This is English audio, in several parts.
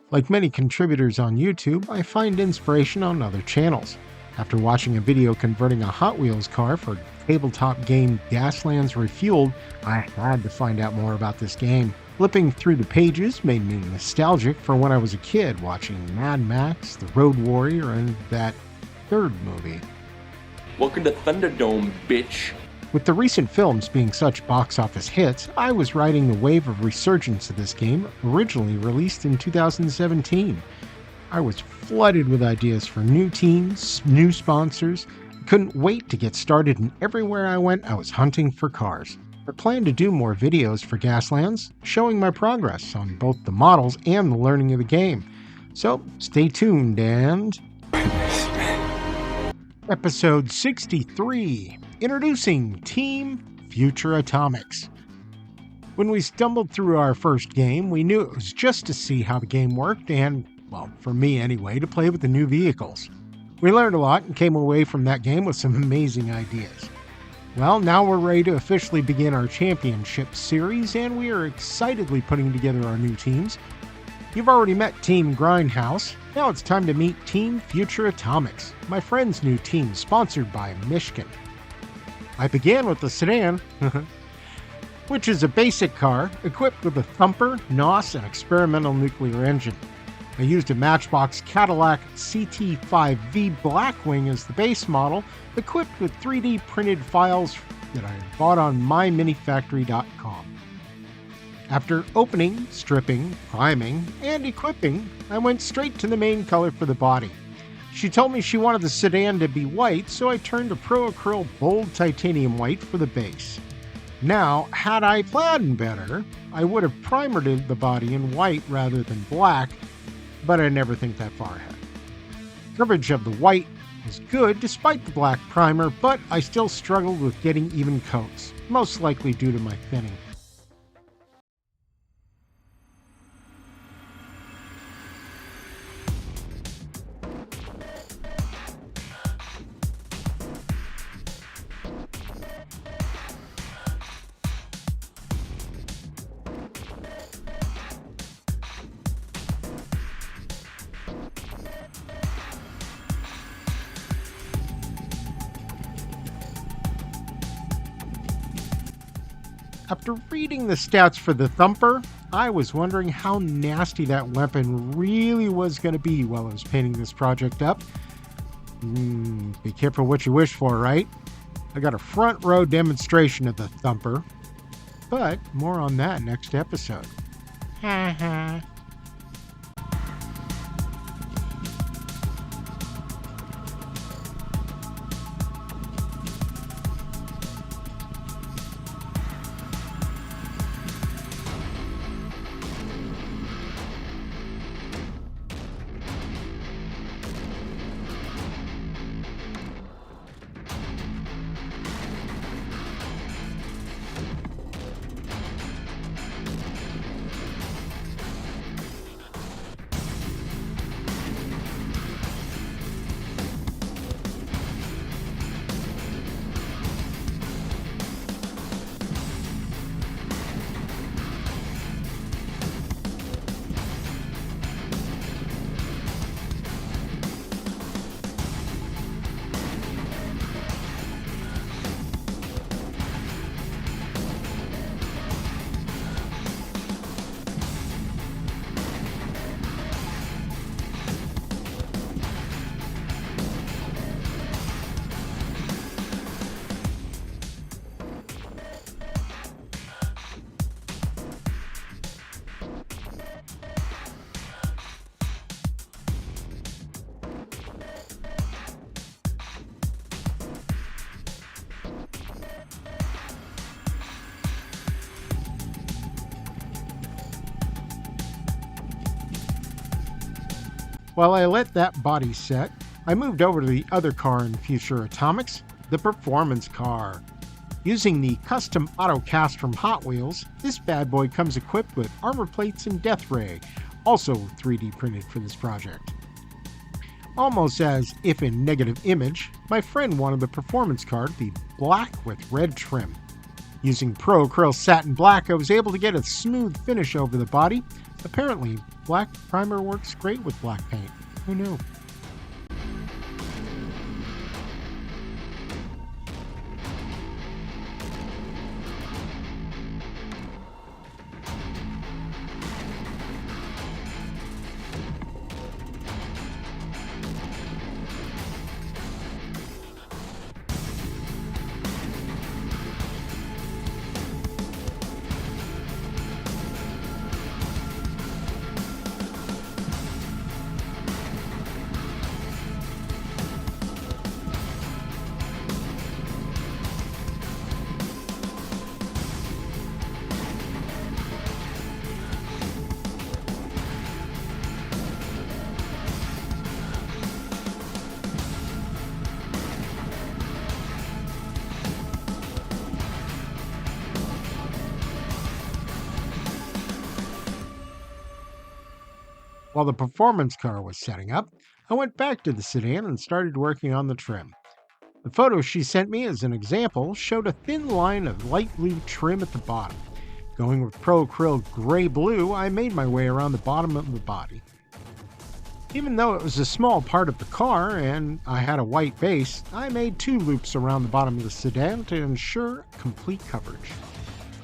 Like many contributors on YouTube, I find inspiration on other channels. After watching a video converting a Hot Wheels car for tabletop game Gaslands Refueled, I had to find out more about this game. Flipping through the pages made me nostalgic for when I was a kid watching Mad Max, The Road Warrior, and that third movie. Welcome to Thunderdome, bitch. With the recent films being such box office hits, I was riding the wave of resurgence of this game, originally released in 2017. I was flooded with ideas for new teams, new sponsors. I couldn't wait to get started, and everywhere I went, I was hunting for cars. I plan to do more videos for Gaslands, showing my progress on both the models and the learning of the game. So stay tuned and... Episode 63, introducing Team Future Atomics. When we stumbled through our first game, we knew it was just to see how the game worked and, well, for me anyway, to play with the new vehicles. We learned a lot and came away from that game with some amazing ideas. Well, now we're ready to officially begin our championship series, and we are excitedly putting together our new teams. You've already met Team Grindhouse. Now it's time to meet Team Future Atomics, my friend's new team sponsored by Michigan. I began with the sedan, which is a basic car equipped with a thumper, NOS, and experimental nuclear engine. I used a Matchbox Cadillac CT5V Blackwing as the base model, equipped with 3D printed files that I bought on myminifactory.com. After opening, stripping, priming, and equipping, I went straight to the main color for the body. She told me she wanted the sedan to be white, so I turned to Pro Acryl Bold Titanium White for the base. Now, had I planned better, I would have primered the body in white rather than black, but I never think that far ahead. Coverage of the white was good despite the black primer, but I still struggled with getting even coats, most likely due to my thinning. After reading the stats for the Thumper, I was wondering how nasty that weapon really was going to be while I was painting this project up. Be careful what you wish for, right? I got a front row demonstration of the Thumper, but more on that next episode. Ha ha. While I let that body set, I moved over to the other car in Future Atomics, the performance car. Using the custom auto cast from Hot Wheels, this bad boy comes equipped with armor plates and death ray, also 3D printed for this project. Almost as if in negative image, my friend wanted the performance car to be black with red trim. Using Pro Acrylic Satin Black, I was able to get a smooth finish over the body. Apparently, black primer works great with black paint. Who knew? While the performance car was setting up, I went back to the sedan and started working on the trim. The photo she sent me as an example showed a thin line of light blue trim at the bottom. Going with Pro Acrylic Gray Blue, I made my way around the bottom of the body. Even though it was a small part of the car and I had a white base, I made 2 loops around the bottom of the sedan to ensure complete coverage.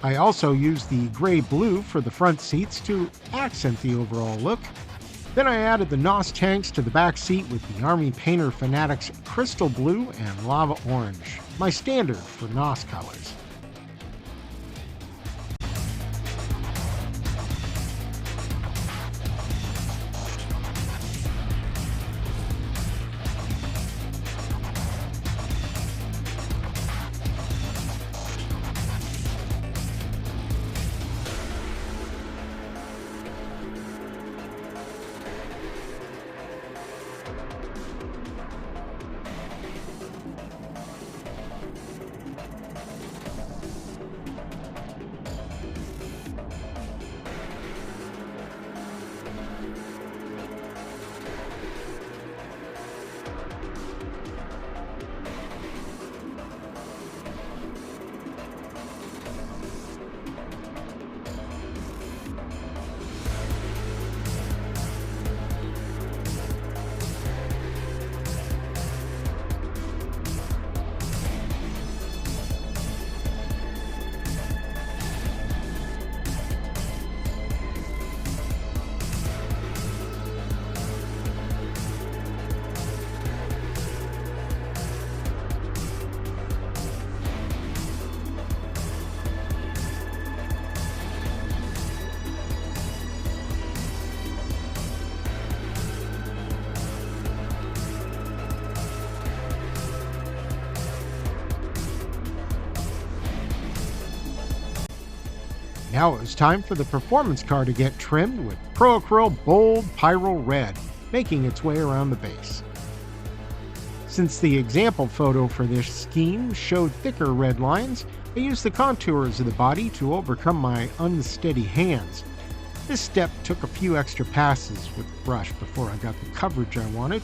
I also used the gray blue for the front seats to accent the overall look. Then I added the NOS tanks to the back seat with the Army Painter Fanatics Crystal Blue and Lava Orange, my standard for NOS colors. Now it was time for the performance car to get trimmed with Pro Acrylic Bold Pyro Red, making its way around the base. Since the example photo for this scheme showed thicker red lines, I used the contours of the body to overcome my unsteady hands. This step took a few extra passes with the brush before I got the coverage I wanted.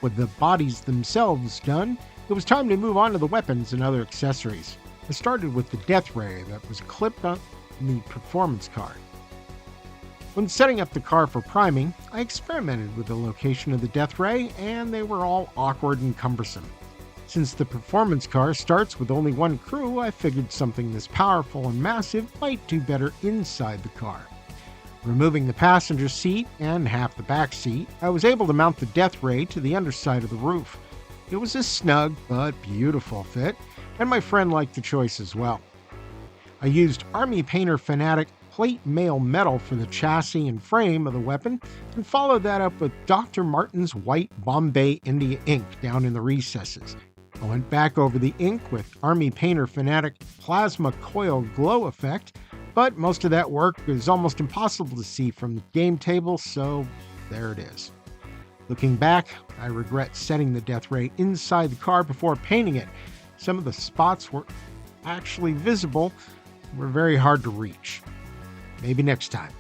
With the bodies themselves done, it was time to move on to the weapons and other accessories. I started with the death ray that was clipped on the performance car. When setting up the car for priming, I experimented with the location of the death ray, and they were all awkward and cumbersome. Since the performance car starts with only one crew, I figured something this powerful and massive might do better inside the car. Removing the passenger seat and half the back seat, I was able to mount the death ray to the underside of the roof. It was a snug but beautiful fit, and my friend liked the choice as well. I used Army Painter Fanatic plate mail metal for the chassis and frame of the weapon, and followed that up with Dr. Martin's white Bombay India ink down in the recesses. I went back over the ink with Army Painter Fanatic Plasma Coil Glow Effect, but most of that work is almost impossible to see from the game table, so there it is. Looking back, I regret setting the death ray inside the car before painting it. Some of the spots were actually visible, were very hard to reach. Maybe next time.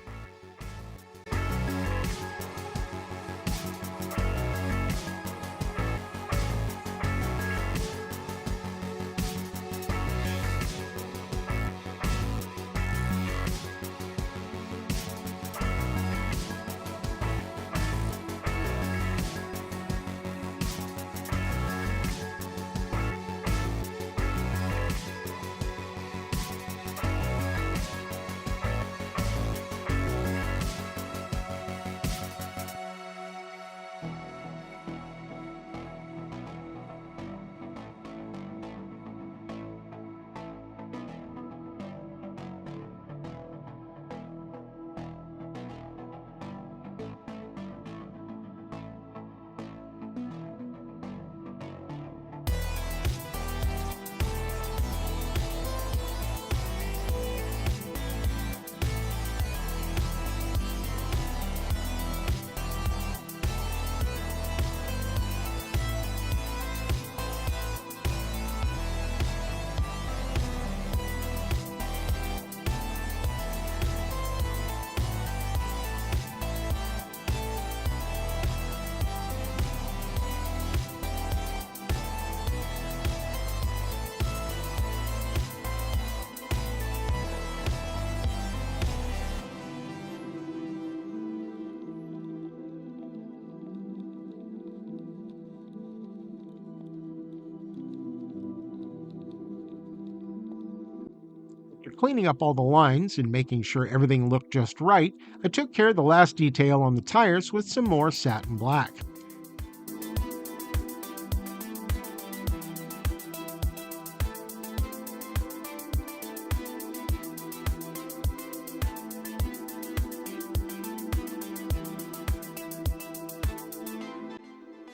After cleaning up all the lines and making sure everything looked just right, I took care of the last detail on the tires with some more satin black.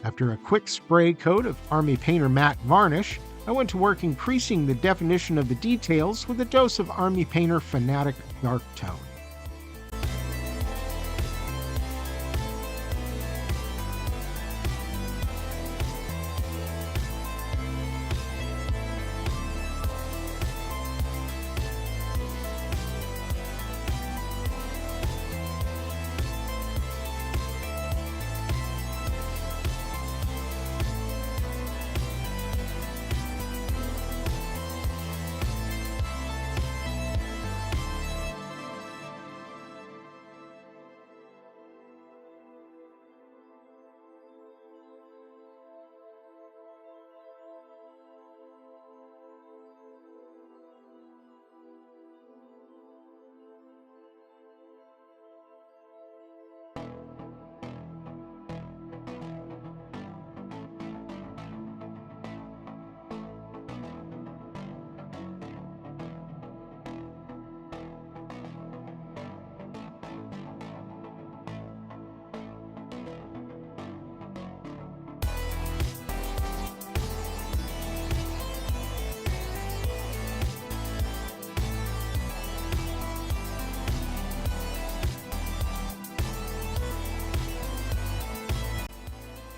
After a quick spray coat of Army Painter matte varnish, I went to work increasing the definition of the details with a dose of Army Painter Fanatic Dark Tone.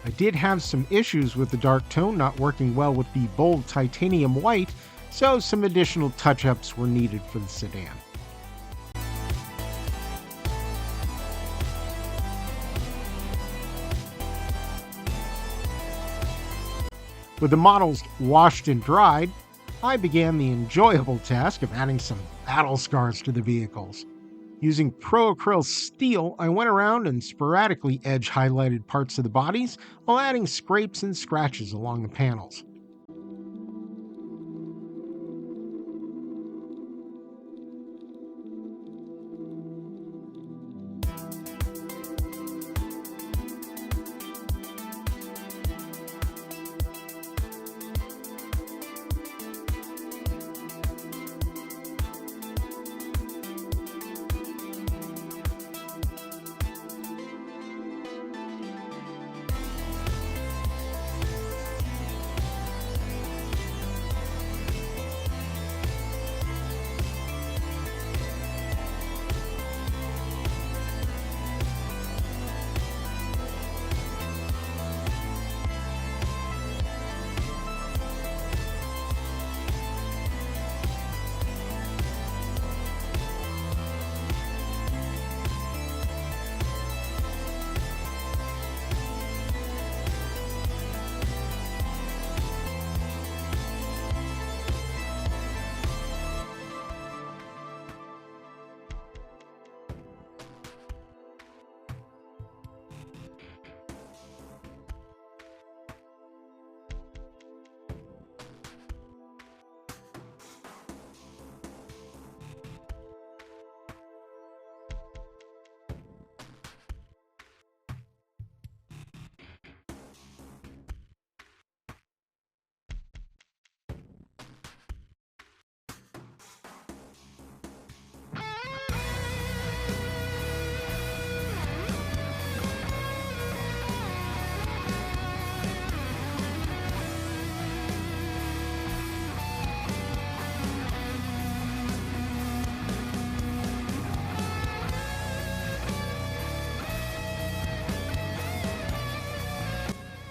I did have some issues with the dark tone not working well with the bold titanium white, so some additional touch-ups were needed for the sedan. With the models washed and dried, I began the enjoyable task of adding some battle scars to the vehicles. Using pro-acrylic steel, I went around and sporadically edge highlighted parts of the bodies while adding scrapes and scratches along the panels.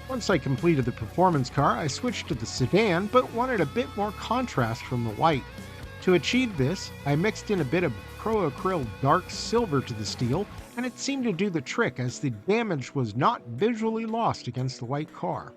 Once I completed the performance car, I switched to the sedan, but wanted a bit more contrast from the white. To achieve this, I mixed in a bit of pro-acrylic dark silver to the steel, and it seemed to do the trick as the damage was not visually lost against the white car.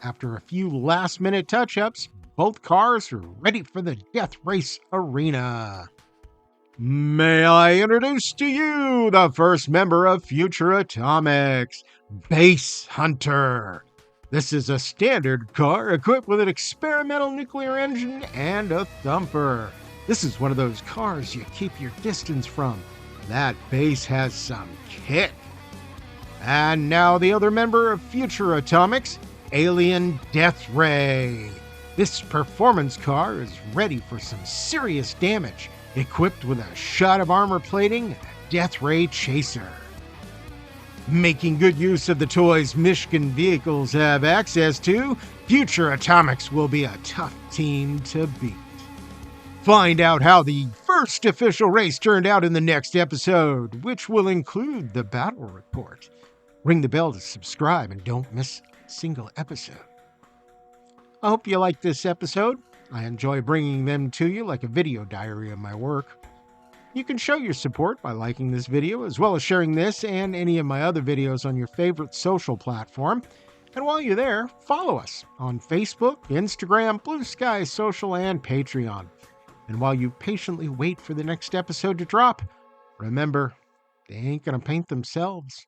After a few last-minute touch-ups, both cars are ready for the death race arena. May I introduce to you the first member of Future Atomics, Base Hunter. This is a standard car equipped with an experimental nuclear engine and a thumper. This is one of those cars you keep your distance from. That base has some kick. And now the other member of Future Atomics, Alien Death Ray. This performance car is ready for some serious damage, equipped with a shot of armor plating and a Death Ray chaser. Making good use of the toys Michigan vehicles have access to, Future Atomics will be a tough team to beat. Find out how the first official race turned out in the next episode, which will include the battle report. Ring the bell to subscribe and don't miss a single episode. I hope you liked this episode. I enjoy bringing them to you like a video diary of my work. You can show your support by liking this video, as well as sharing this and any of my other videos on your favorite social platform. And while you're there, follow us on Facebook, Instagram, Blue Sky Social, and Patreon. And while you patiently wait for the next episode to drop, remember, they ain't gonna paint themselves.